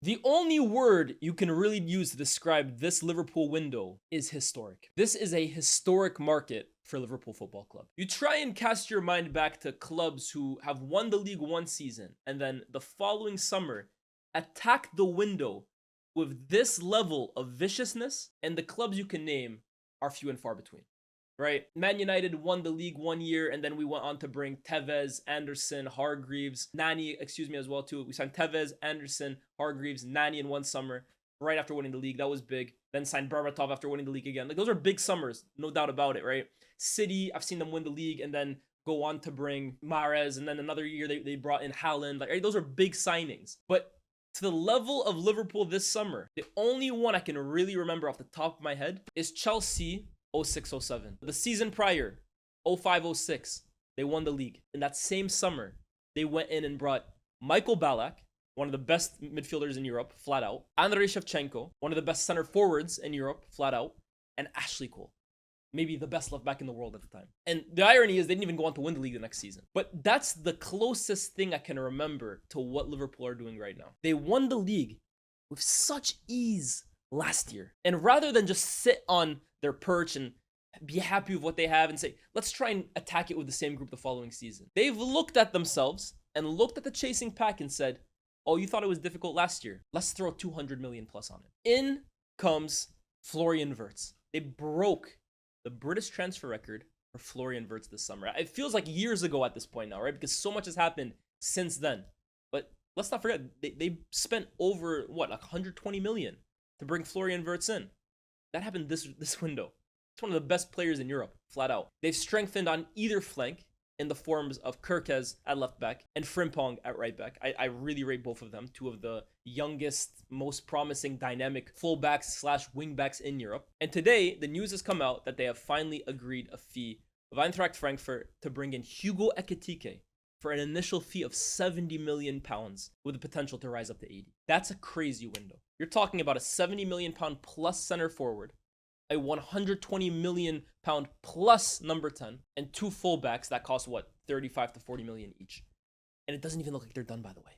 The only word you can really use to describe this Liverpool window is historic. This is a historic market for Liverpool Football Club. You try and cast your mind back to clubs who have won the league one season and then the following summer attack the window with this level of viciousness, and the clubs you can name are few and far between. Right? Man United won the league 1 year, and then we went on to bring Tevez, Anderson, Hargreaves, Nani, as well too. We signed Tevez, Anderson, Hargreaves, Nani in one summer, right after winning the league. That was big. Then signed Berbatov after winning the league again. Like, those are big summers, no doubt about it, right? City, I've seen them win the league and then go on to bring Mahrez, and then another year they brought in Haaland. Like, right? Those are big signings. But to the level of Liverpool this summer, the only one I can really remember off the top of my head is Chelsea 06-07. The season prior, 05-06, they won the league. In that same summer, they went in and brought Michael Ballack, one of the best midfielders in Europe, flat out. Andrei Shevchenko, one of the best center forwards in Europe, flat out. And Ashley Cole, maybe the best left back in the world at the time. And the irony is they didn't even go on to win the league the next season. But that's the closest thing I can remember to what Liverpool are doing right now. They won the league with such ease last year. And rather than just sit on their perch and be happy with what they have and say, let's try and attack it with the same group the following season, they've looked at themselves and looked at the chasing pack and said, oh, you thought it was difficult last year? Let's throw 200 million plus on it. In comes Florian Wirtz. They broke the British transfer record for Florian Wirtz this summer. It feels like years ago at this point now, right? Because so much has happened since then. But let's not forget, they spent over, what, like 120 million to bring Florian Wirtz in. That happened this window. It's one of the best players in Europe, flat out. They've strengthened on either flank in the forms of Kerkez at left back and Frimpong at right back. I really rate both of them, two of the youngest, most promising, dynamic fullbacks slash wingbacks in Europe. And today, the news has come out that they have finally agreed a fee of Eintracht Frankfurt to bring in Hugo Ekitike for an initial fee of 70 million pounds with the potential to rise up to 80. That's a crazy window. You're talking about a 70 million pound plus center forward, a 120 million pound plus number 10, and two fullbacks that cost what, 35 to 40 million each. And it doesn't even look like they're done, by the way.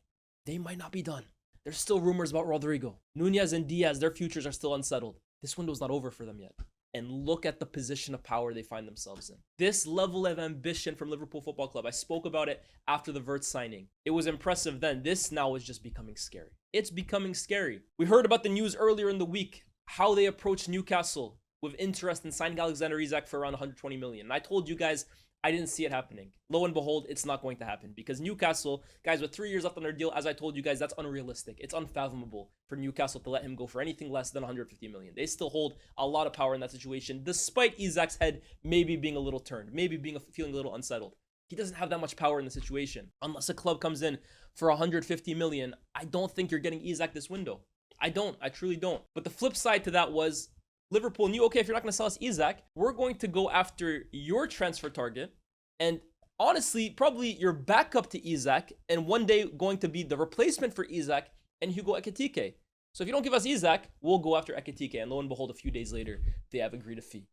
They might not be done. There's still rumors about Rodrigo. Nunez and Diaz, their futures are still unsettled. This window's not over for them yet. And look at the position of power they find themselves in. This level of ambition from Liverpool Football Club, I spoke about it after the Wirtz signing. It was impressive then. This now is just becoming scary. It's becoming scary. We heard about the news earlier in the week, how they approached Newcastle with interest in signing Alexander Isak for around 120 million. And I told you guys I didn't see it happening. Lo and behold, it's not going to happen because Newcastle, guys, with 3 years left on their deal, as I told you guys, that's unrealistic. It's unfathomable for Newcastle to let him go for anything less than 150 million. They still hold a lot of power in that situation, despite Isak's head maybe being a little turned, maybe feeling a little unsettled. He doesn't have that much power in the situation. Unless a club comes in for 150 million, I don't think you're getting Isak this window. I truly don't. But the flip side to that was Liverpool knew, okay, if you're not going to sell us Isak, we're going to go after your transfer target and honestly, probably your backup to Isak and one day going to be the replacement for Isak and Hugo Ekitike. So if you don't give us Isak, we'll go after Ekitike. And lo and behold, a few days later, they have agreed a fee.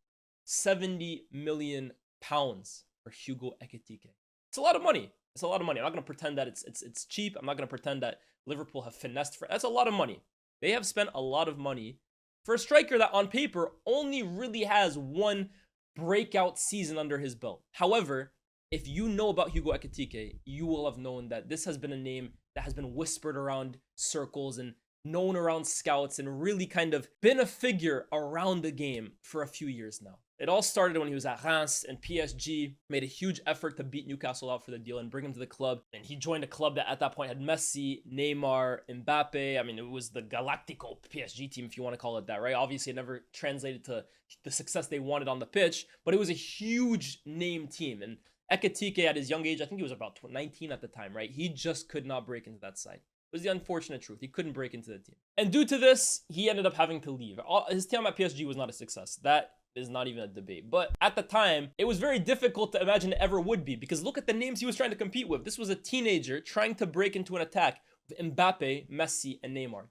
70 million pounds for Hugo Ekitike. It's a lot of money. It's a lot of money. I'm not going to pretend that it's cheap. I'm not going to pretend that Liverpool have finessed for. That's a lot of money. They have spent a lot of money for a striker that on paper only really has one breakout season under his belt. However, if you know about Hugo Ekitike, you will have known that this has been a name that has been whispered around circles and known around scouts and really kind of been a figure around the game for a few years now. It all started when he was at Reims and PSG made a huge effort to beat Newcastle out for the deal and bring him to the club. And he joined a club that at that point had Messi, Neymar, Mbappe. I mean, it was the Galactico PSG team, if you want to call it that, right? Obviously, it never translated to the success they wanted on the pitch, but it was a huge name team. And Ekitike at his young age, I think he was about 19 at the time, right? He just could not break into that side. It was the unfortunate truth. He couldn't break into the team. And due to this, he ended up having to leave. His time at PSG was not a success. That is not even a debate. But at the time, it was very difficult to imagine it ever would be because look at the names he was trying to compete with. This was a teenager trying to break into an attack with Mbappe, Messi, and Neymar.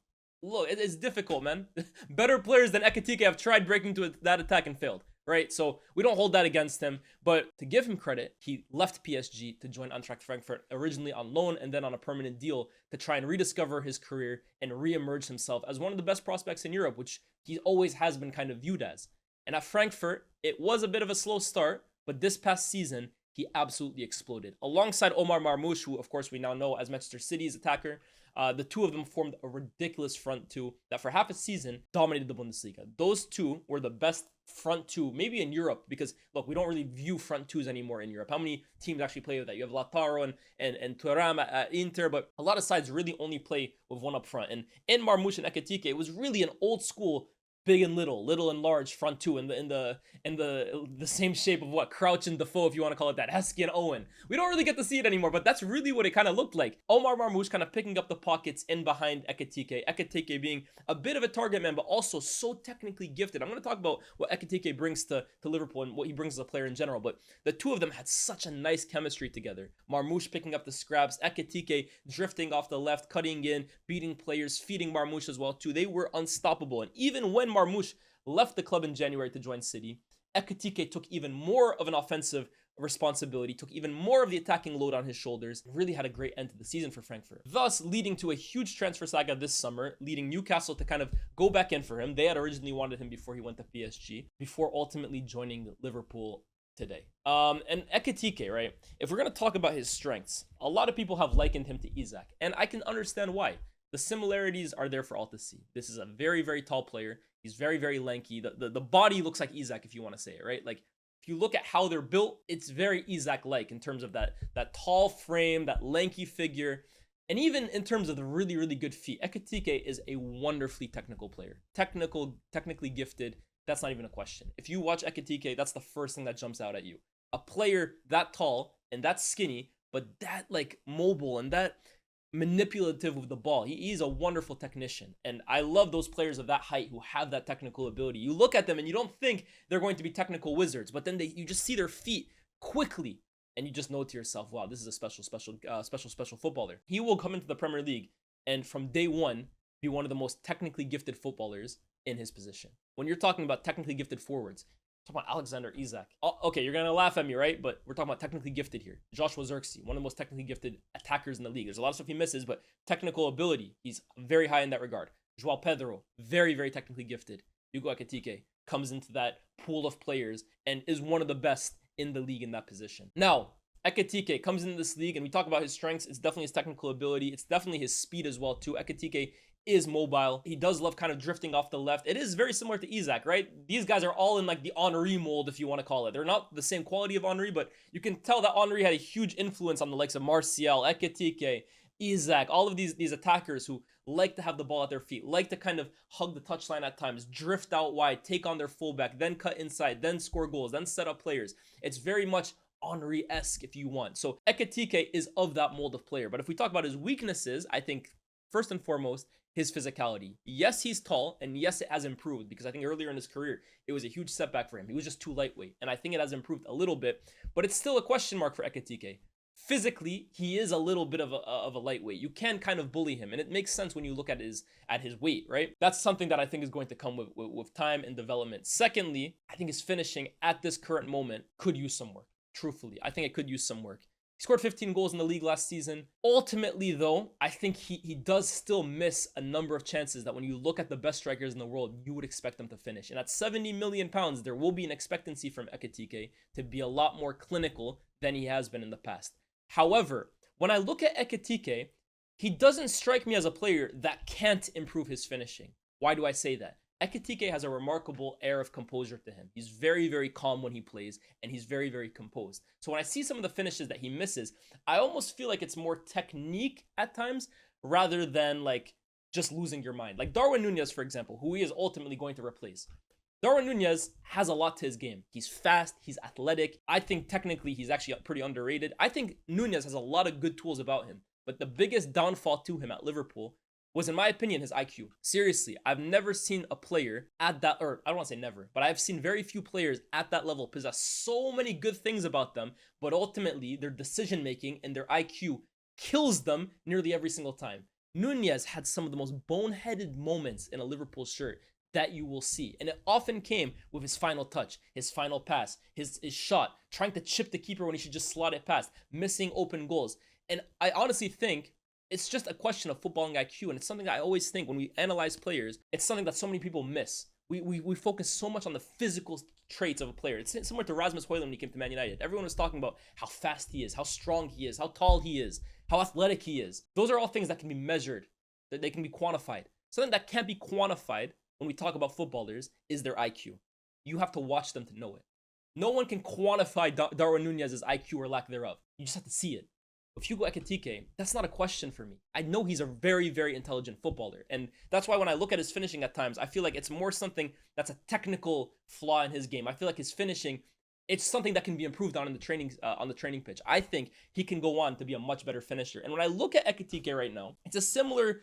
Look, it's difficult, man. Better players than Ekitike have tried breaking into that attack and failed. right? So we don't hold that against him. But to give him credit, he left PSG to join Eintracht Frankfurt, originally on loan and then on a permanent deal, to try and rediscover his career and re-emerge himself as one of the best prospects in Europe, which he always has been kind of viewed as. And at Frankfurt, it was a bit of a slow start, but this past season, he absolutely exploded. Alongside Omar Marmoush, who of course we now know as Manchester City's attacker, the two of them formed a ridiculous front two that for half a season dominated the Bundesliga. Those two were the best front two, maybe in Europe, because look, we don't really view front twos anymore in Europe. How many teams actually play with that? You have Lautaro and Thuram at Inter, but a lot of sides really only play with one up front. And in Marmoush and Ekitike, it was really an old school big and little and large front two in the same shape of what Crouch and Defoe, if you want to call it that, Heskey and Owen. We don't really get to see it anymore, but that's really what it kind of looked like. Omar Marmoush kind of picking up the pockets in behind Ekitike. Ekitike being a bit of a target man, but also so technically gifted. I'm going to talk about what Ekitike brings to Liverpool and what he brings as a player in general, but the two of them had such a nice chemistry together. Marmoush picking up the scraps, Ekitike drifting off the left, cutting in, beating players, feeding Marmoush as well too. They were unstoppable. And even when Marmoush left the club in January to join City, Ekitike took even more of an offensive responsibility, took even more of the attacking load on his shoulders, and really had a great end to the season for Frankfurt. Thus, leading to a huge transfer saga this summer, leading Newcastle to kind of go back in for him. They had originally wanted him before he went to PSG, before ultimately joining Liverpool today. And Ekitike, right? If we're going to talk about his strengths, a lot of people have likened him to Isak, and I can understand why. The similarities are there for all to see. This is a very, very tall player. He's very, very lanky. The body looks like Isak, if you want to say it, right? Like, if you look at how they're built, it's very Isak-like in terms of that tall frame, that lanky figure, and even in terms of the really, really good feet. Ekitike is a wonderfully technical player. Technically gifted. That's not even a question. If you watch Ekitike, that's the first thing that jumps out at you. A player that tall and that skinny, but that like mobile and that manipulative with the ball. He's a wonderful technician, and I love those players of that height who have that technical ability. You look at them and you don't think they're going to be technical wizards, but then you just see their feet quickly and you just know to yourself, wow, this is a special footballer. He will come into the Premier League and from day one be one of the most technically gifted footballers in his position. When you're talking about technically gifted forwards, talking about Alexander Isak. Oh, okay, you're going to laugh at me, right? But we're talking about technically gifted here. Joshua Zirkzee, one of the most technically gifted attackers in the league. There's a lot of stuff he misses, but technical ability, he's very high in that regard. Joao Pedro, very, very technically gifted. Hugo Ekitike comes into that pool of players and is one of the best in the league in that position. Now, Ekitike comes into this league and we talk about his strengths. It's definitely his technical ability. It's definitely his speed as well too. Ekitike is mobile. He does love kind of drifting off the left. It is very similar to Isak, right? These guys are all in like the Henry mold, if you want to call it. They're not the same quality of Henry, but you can tell that Henry had a huge influence on the likes of Martial, Ekitike, Isak, all of these attackers who like to have the ball at their feet, like to kind of hug the touchline at times, drift out wide, take on their fullback, then cut inside, then score goals, then set up players. It's very much Henry-esque if you want. So Ekitike is of that mold of player. But if we talk about his weaknesses, I think first and foremost, his physicality. Yes, he's tall, and yes, it has improved, because I think earlier in his career, it was a huge setback for him. He was just too lightweight, and I think it has improved a little bit, but it's still a question mark for Ekitike. Physically, he is a little bit of a lightweight. You can kind of bully him, and it makes sense when you look at his weight, right? That's something that I think is going to come with time and development. Secondly, I think his finishing at this current moment could use some work. Truthfully, I think it could use some work. He scored 15 goals in the league last season. Ultimately, though, I think he does still miss a number of chances that when you look at the best strikers in the world, you would expect them to finish. And at 70 million pounds, there will be an expectancy from Ekitike to be a lot more clinical than he has been in the past. However, when I look at Ekitike, he doesn't strike me as a player that can't improve his finishing. Why do I say that? Ekitike has a remarkable air of composure to him. He's very, very calm when he plays, and he's very, very composed. So when I see some of the finishes that he misses, I almost feel like it's more technique at times rather than like just losing your mind. Like Darwin Núñez, for example, who he is ultimately going to replace. Darwin Núñez has a lot to his game. He's fast, he's athletic. I think technically he's actually pretty underrated. I think Núñez has a lot of good tools about him, but the biggest downfall to him at Liverpool was, in my opinion, his IQ. Seriously, I've never seen a player at that, or I don't want to say never, but I've seen very few players at that level possess so many good things about them, but ultimately their decision-making and their IQ kills them nearly every single time. Núñez had some of the most boneheaded moments in a Liverpool shirt that you will see. And it often came with his final touch, his final pass, his shot, trying to chip the keeper when he should just slot it past, missing open goals. And I honestly think it's just a question of footballing IQ. And it's something that I always think when we analyze players, it's something that so many people miss. We focus so much on the physical traits of a player. It's similar to Rasmus Højlund when he came to Man United. Everyone was talking about how fast he is, how strong he is, how tall he is, how athletic he is. Those are all things that can be measured, that they can be quantified. Something that can't be quantified when we talk about footballers is their IQ. You have to watch them to know it. No one can quantify Darwin Núñez's IQ or lack thereof. You just have to see it. With Hugo Ekitike, that's not a question for me. I know he's a very, very intelligent footballer. And that's why when I look at his finishing at times, I feel like it's more something that's a technical flaw in his game. I feel like his finishing, it's something that can be improved on in the training pitch. I think he can go on to be a much better finisher. And when I look at Ekitike right now, it's a similar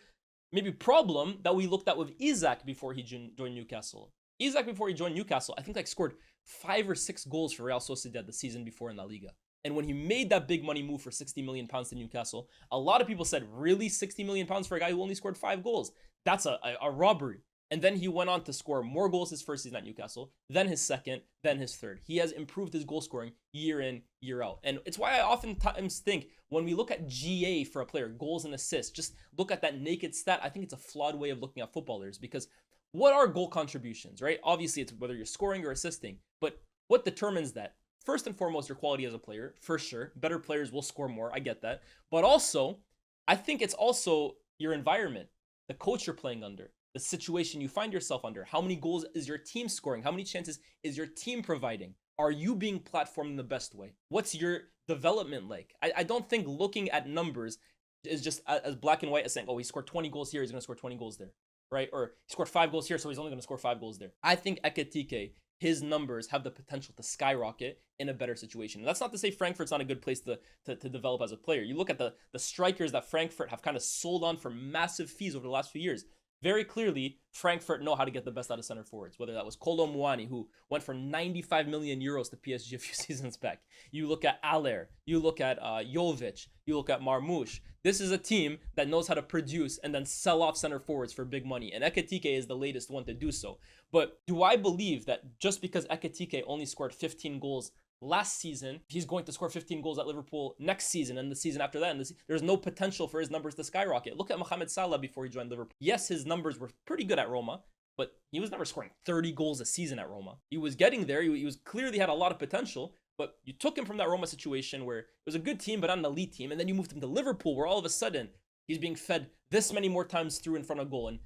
maybe problem that we looked at with Isak before he joined Newcastle. Isak, before he joined Newcastle, I think like scored 5 or 6 goals for Real Sociedad the season before in La Liga. And when he made that big money move for £60 million to Newcastle, a lot of people said, really, £60 million for a guy who only scored 5 goals? That's a robbery. And then he went on to score more goals his first season at Newcastle, then his second, then his third. He has improved his goal scoring year in, year out. And it's why I oftentimes think when we look at GA for a player, goals and assists, just look at that naked stat. I think it's a flawed way of looking at footballers, because what are goal contributions, right? Obviously, it's whether you're scoring or assisting, but what determines that? First and foremost, your quality as a player, for sure. Better players will score more, I get that. But also, I think it's also your environment, the coach you're playing under, the situation you find yourself under. How many goals is your team scoring? How many chances is your team providing? Are you being platformed in the best way? What's your development like? I don't think looking at numbers is just as black and white as saying, oh, he scored 20 goals here, he's going to score 20 goals there, right? Or he scored 5 goals here, so he's only going to score 5 goals there. I think Ekitike, his numbers have the potential to skyrocket in a better situation. And that's not to say Frankfurt's not a good place to develop as a player. You look at the strikers that Frankfurt have kind of sold on for massive fees over the last few years. Very clearly, Frankfurt know how to get the best out of center forwards, whether that was Kolo Muani, who went for 95 million euros to PSG a few seasons back. You look at Aller, you look at Jovic, you look at Marmoush. This is a team that knows how to produce and then sell off center forwards for big money, and Ekitike is the latest one to do so. But do I believe that just because Ekitike only scored 15 goals last season, he's going to score 15 goals at Liverpool next season and the season after that? And there's no potential for his numbers to skyrocket. Look at Mohamed Salah before he joined Liverpool. Yes, his numbers were pretty good at Roma, but he was never scoring 30 goals a season at Roma. He was getting there. He was clearly had a lot of potential, but you took him from that Roma situation where it was a good team, but not an elite team. And then you moved him to Liverpool, where all of a sudden he's being fed this many more times through in front of goal. And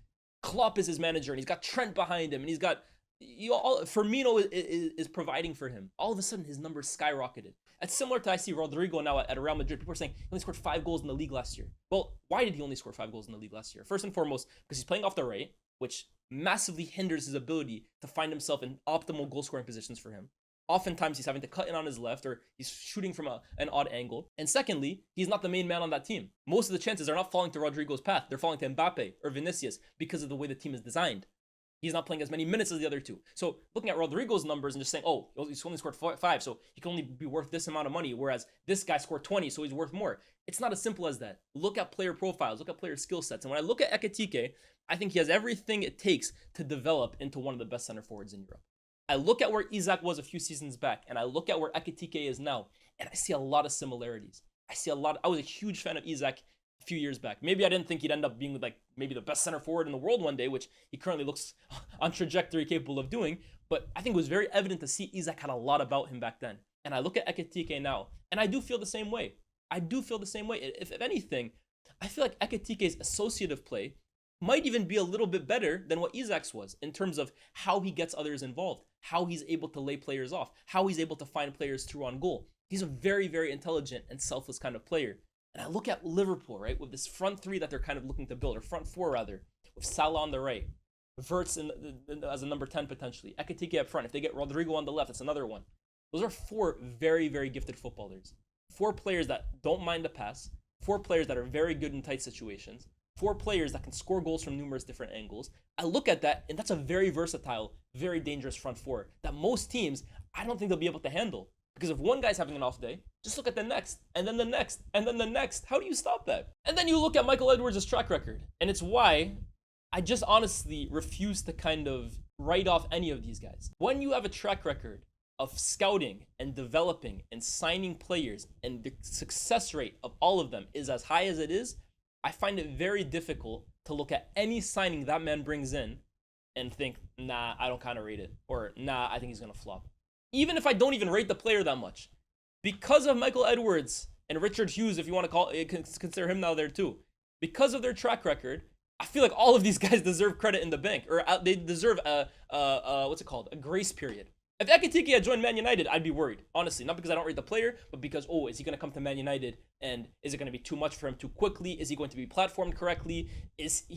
Klopp is his manager, and he's got Trent behind him, and he's got Firmino is providing for him. All of a sudden, his numbers skyrocketed. It's similar to I see Rodrigo now at Real Madrid. People are saying he only scored 5 goals in the league last year. Well, why did he only score 5 goals in the league last year? First and foremost, because he's playing off the right, which massively hinders his ability to find himself in optimal goal scoring positions for him. Oftentimes, he's having to cut in on his left, or he's shooting from an odd angle. And secondly, he's not the main man on that team. Most of the chances are not falling to Rodrigo's path. They're falling to Mbappe or Vinicius because of the way the team is designed. He's not playing as many minutes as the other two. So looking at Rodrigo's numbers and just saying, oh, he's only scored 5, so he can only be worth this amount of money, whereas this guy scored 20, so he's worth more. It's not as simple as that. Look at player profiles, look at player skill sets. And when I look at Ekitike, I think he has everything it takes to develop into one of the best center forwards in Europe. I look at where Isak was a few seasons back, and I look at where Ekitike is now, and I see a lot of similarities. I was a huge fan of Isak a few years back. Maybe I didn't think he'd end up being like maybe the best center forward in the world one day, which he currently looks on trajectory capable of doing. But I think it was very evident to see Isak had a lot about him back then. And I look at Ekitike now, and I do feel the same way. If anything, I feel like Ekitike's associative play might even be a little bit better than what Isak's was in terms of how he gets others involved, how he's able to lay players off, how he's able to find players through on goal. He's a very, very intelligent and selfless kind of player. And I look at Liverpool, right, with this front 3 that they're kind of looking to build, or front 4 rather, with Salah on the right, Wirtz as a number 10 potentially, Ekitike up front. If they get Rodrigo on the left, that's another one. Those are 4 very, very gifted footballers. 4 players that don't mind the pass, 4 players that are very good in tight situations, 4 players that can score goals from numerous different angles. I look at that, and that's a very versatile, very dangerous front 4 that most teams, I don't think they'll be able to handle. Because if one guy's having an off day, just look at the next, and then the next, and then the next. How do you stop that? And then you look at Michael Edwards' track record. And it's why I just honestly refuse to kind of write off any of these guys. When you have a track record of scouting and developing and signing players, and the success rate of all of them is as high as it is, I find it very difficult to look at any signing that man brings in and think, nah, I don't kind of rate it, or nah, I think he's gonna flop. Even if I don't even rate the player that much, because of Michael Edwards and Richard Hughes, if you want to consider him now there too, because of their track record, I feel like all of these guys deserve credit in the bank, or they deserve what's it called, a grace period. If Ekitike had joined Man United, I'd be worried, honestly. Not because I don't rate the player, but because, oh, is he going to come to Man United, and is it going to be too much for him too quickly? Is he going to be platformed correctly? Does he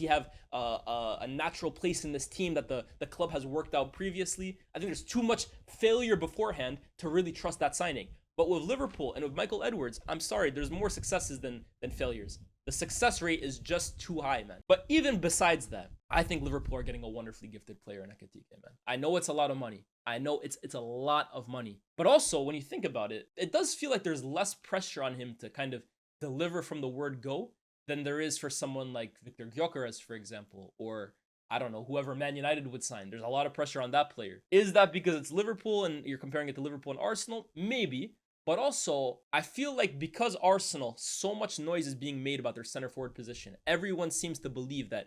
have a natural place in this team that the club has worked out previously? I think there's too much failure beforehand to really trust that signing. But with Liverpool and with Michael Edwards, I'm sorry, there's more successes than failures. The success rate is just too high, man. But even besides that, I think Liverpool are getting a wonderfully gifted player in Ekitike, man. I know it's a lot of money. I know it's a lot of money. But also, when you think about it, it does feel like there's less pressure on him to kind of deliver from the word go than there is for someone like Victor Gyökeres, for example, or I don't know, whoever Man United would sign. There's a lot of pressure on that player. Is that because it's Liverpool and you're comparing it to Liverpool and Arsenal? Maybe. But also, I feel like because Arsenal, so much noise is being made about their center forward position. Everyone seems to believe that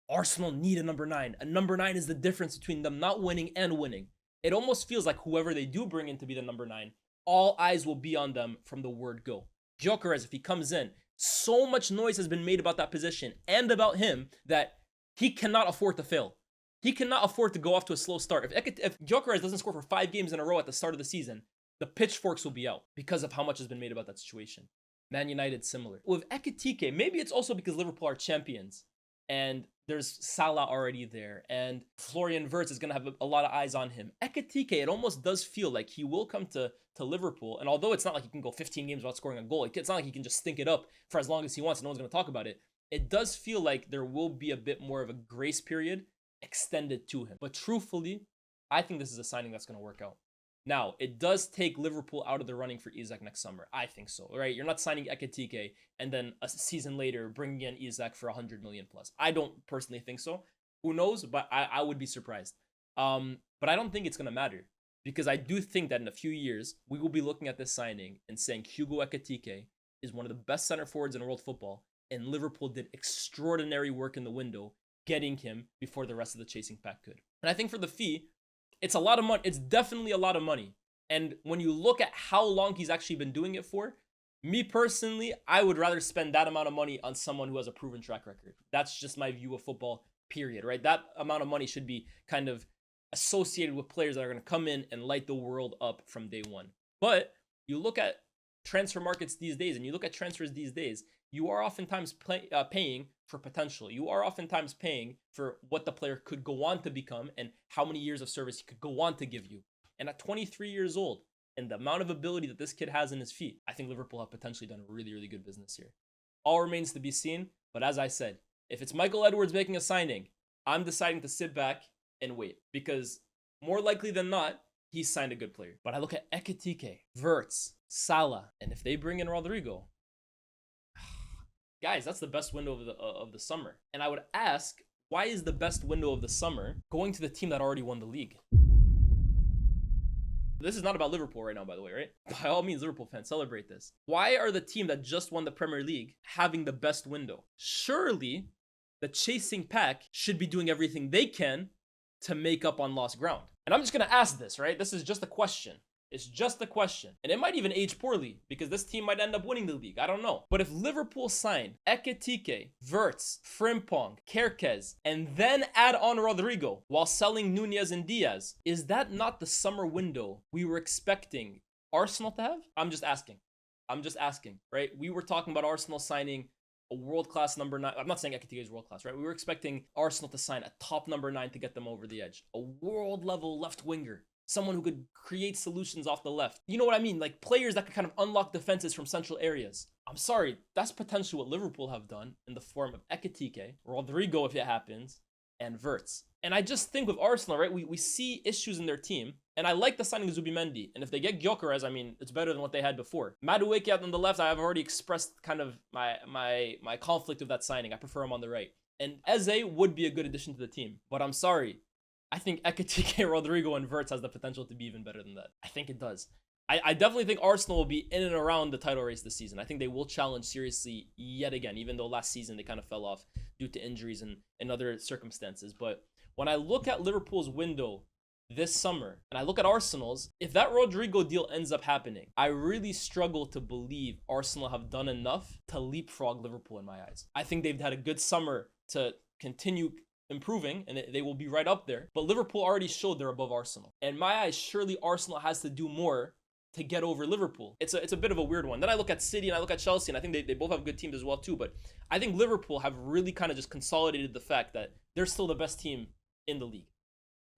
Arsenal need a number 9. A number 9 is the difference between them not winning and winning. It almost feels like whoever they do bring in to be the number 9, all eyes will be on them from the word go. Gyökeres, if he comes in, so much noise has been made about that position and about him that he cannot afford to fail. He cannot afford to go off to a slow start. If Gyökeres doesn't score for 5 games in a row at the start of the season, the pitchforks will be out because of how much has been made about that situation. Man United, similar. With Ekitike, maybe it's also because Liverpool are champions and there's Salah already there and Florian Wirtz is going to have a lot of eyes on him. Ekitike, it almost does feel like he will come to Liverpool, and although it's not like he can go 15 games without scoring a goal, it's not like he can just stink it up for as long as he wants and no one's going to talk about it. It does feel like there will be a bit more of a grace period extended to him. But truthfully, I think this is a signing that's going to work out. Now, it does take Liverpool out of the running for Isak next summer. I think so, right? You're not signing Ekitike and then a season later bringing in Isak for 100 million plus. I don't personally think so. Who knows? But I would be surprised. But I don't think it's going to matter because I do think that in a few years, we will be looking at this signing and saying Hugo Ekitike is one of the best center forwards in world football, and Liverpool did extraordinary work in the window getting him before the rest of the chasing pack could. And I think for the fee, it's a lot of money. It's definitely a lot of money. And when you look at how long he's actually been doing it for, me personally, I would rather spend that amount of money on someone who has a proven track record. That's just my view of football, period, right? That amount of money should be kind of associated with players that are going to come in and light the world up from day one. But you look at transfer markets these days and you look at transfers these days, you are oftentimes paying for potential. You are oftentimes paying for what the player could go on to become and how many years of service he could go on to give you. And at 23 years old, and the amount of ability that this kid has in his feet, I think Liverpool have potentially done really, really good business here. All remains to be seen. But as I said, if it's Michael Edwards making a signing, I'm deciding to sit back and wait because more likely than not, he's signed a good player. But I look at Ekitike, Wirtz, Salah, and if they bring in Rodrigo, guys, that's the best window of the summer. And I would ask, why is the best window of the summer going to the team that already won the league? This is not about Liverpool right now, by the way, right? By all means, Liverpool fans, celebrate this. Why are the team that just won the Premier League having the best window? Surely, the chasing pack should be doing everything they can to make up on lost ground. And I'm just going to ask this, right? This is just a question. It's just a question. And it might even age poorly because this team might end up winning the league. I don't know. But if Liverpool signed Ekitike, Wirtz, Frimpong, Kerkez, and then add on Rodrigo while selling Nunez and Diaz, is that not the summer window we were expecting Arsenal to have? I'm just asking, right? We were talking about Arsenal signing a world-class number 9. I'm not saying Ekitike is world-class, right? We were expecting Arsenal to sign a top number 9 to get them over the edge. A world-level left winger. Someone who could create solutions off the left. You know what I mean? Like players that could kind of unlock defenses from central areas. I'm sorry, that's potentially what Liverpool have done in the form of Ekitike, Rodrigo if it happens, and Wirtz. And I just think with Arsenal, right, we see issues in their team. And I like the signing of Zubimendi. And if they get Gyökeres, I mean, it's better than what they had before. Madueke on the left, I have already expressed kind of my conflict of that signing. I prefer him on the right. And Eze would be a good addition to the team. But I'm sorry. I think Ekitike, Rodrigo, and Wirtz has the potential to be even better than that. I think it does. I definitely think Arsenal will be in and around the title race this season. I think they will challenge seriously yet again, even though last season they kind of fell off due to injuries and other circumstances. But when I look at Liverpool's window this summer, and I look at Arsenal's, if that Rodrigo deal ends up happening, I really struggle to believe Arsenal have done enough to leapfrog Liverpool in my eyes. I think they've had a good summer to continue improving, and they will be right up there. But Liverpool already showed they're above Arsenal. In my eyes, surely Arsenal has to do more to get over Liverpool. It's a bit of a weird one. Then I look at City and I look at Chelsea, and I think they both have good teams as well too. But I think Liverpool have really kind of just consolidated the fact that they're still the best team in the league.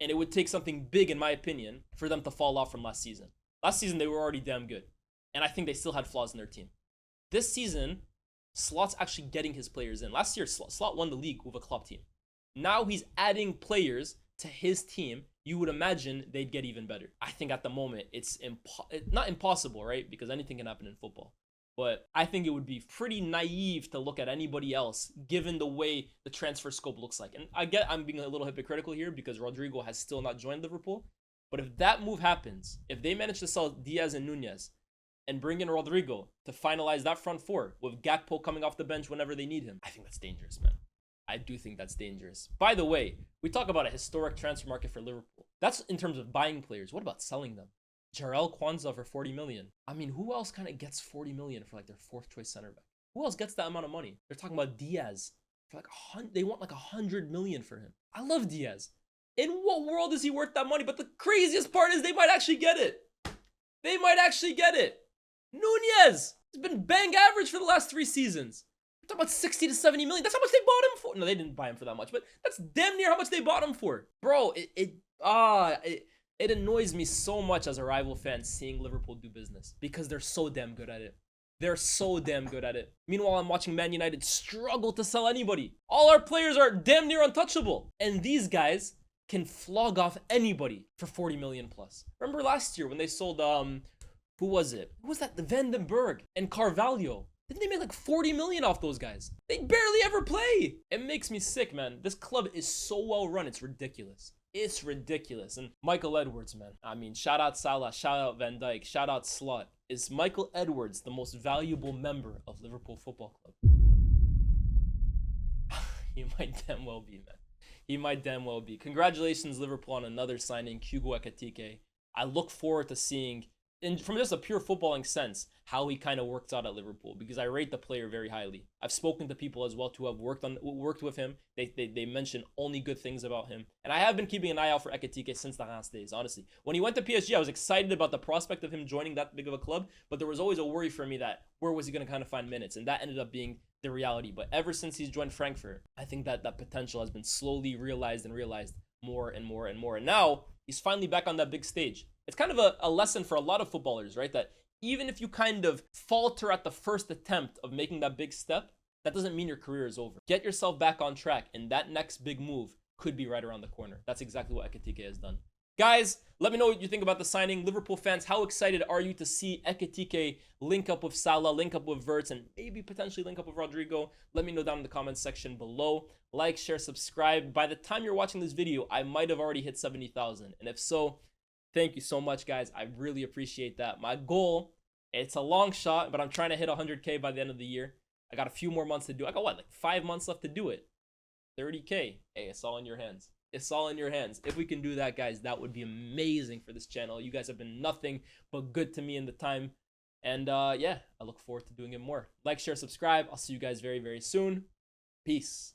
And it would take something big, in my opinion, for them to fall off from last season. Last season, they were already damn good. And I think they still had flaws in their team. This season, Slot's actually getting his players in. Last year, Slot won the league with a club team. Now he's adding players to his team. You would imagine they'd get even better. I think at the moment, it's not impossible, right? Because anything can happen in football. But I think it would be pretty naive to look at anybody else given the way the transfer scope looks like. And I get I'm being a little hypocritical here because Rodrigo has still not joined Liverpool. But if that move happens, if they manage to sell Diaz and Nunez and bring in Rodrigo to finalize that front four with Gakpo coming off the bench whenever they need him, I think that's dangerous, man. I do think that's dangerous. By the way, we talk about a historic transfer market for Liverpool. That's in terms of buying players. What about selling them? Jarell Kwanzaa for 40 million. I mean, who else kind of gets 40 million for like their fourth choice center back? Who else gets that amount of money? They're talking about Diaz for like they want like 100 million for him. I love Diaz. In what world is he worth that money? But the craziest part is they might actually get it. They might actually get it. Nunez has been bang average for the last 3 seasons. We're talking about 60 to 70 million. That's how much they bought him for. No, they didn't buy him for that much, but that's damn near how much they bought him for. Bro, it annoys me so much as a rival fan seeing Liverpool do business because they're so damn good at it. They're so damn good at it. Meanwhile, I'm watching Man United struggle to sell anybody. All our players are damn near untouchable. And these guys can flog off anybody for 40 million plus. Remember last year when they sold, who was it? Who was that? The Van den Berg and Carvalho. Didn't they make like 40 million off those guys? They barely ever play. It makes me sick, man. This club is so well run. It's ridiculous. It's ridiculous. And Michael Edwards, man. I mean, shout out Salah, shout out Van Dijk, shout out Slot. Is Michael Edwards the most valuable member of Liverpool Football Club? He might damn well be, man. He might damn well be. Congratulations, Liverpool, on another signing, Hugo Ekitike. I look forward to seeing, from just a pure footballing sense, how he kind of works out at Liverpool, because I rate the player very highly. I've spoken to people as well who have worked with him. They mention only good things about him. And I have been keeping an eye out for Ekitike since the last days, honestly. When he went to PSG, I was excited about the prospect of him joining that big of a club, but there was always a worry for me that where was he going to kind of find minutes? And that ended up being the reality. But ever since he's joined Frankfurt, I think that potential has been slowly realized more and more and more. And now he's finally back on that big stage. It's kind of a lesson for a lot of footballers, right? That even if you kind of falter at the first attempt of making that big step, that doesn't mean your career is over. Get yourself back on track, and that next big move could be right around the corner. That's exactly what Ekitike has done. Guys, let me know what you think about the signing. Liverpool fans, how excited are you to see Ekitike link up with Salah, link up with Wirtz, and maybe potentially link up with Rodrigo? Let me know down in the comments section below. Like, share, subscribe. By the time you're watching this video, I might have already hit 70,000. And if so, thank you so much, guys. I really appreciate that. My goal, it's a long shot, but I'm trying to hit 100K by the end of the year. I got a few more months to do it. I got, like 5 months left to do it. 30K. Hey, it's all in your hands. It's all in your hands. If we can do that, guys, that would be amazing for this channel. You guys have been nothing but good to me in the time. And yeah, I look forward to doing it more. Like, share, subscribe. I'll see you guys very, very soon. Peace.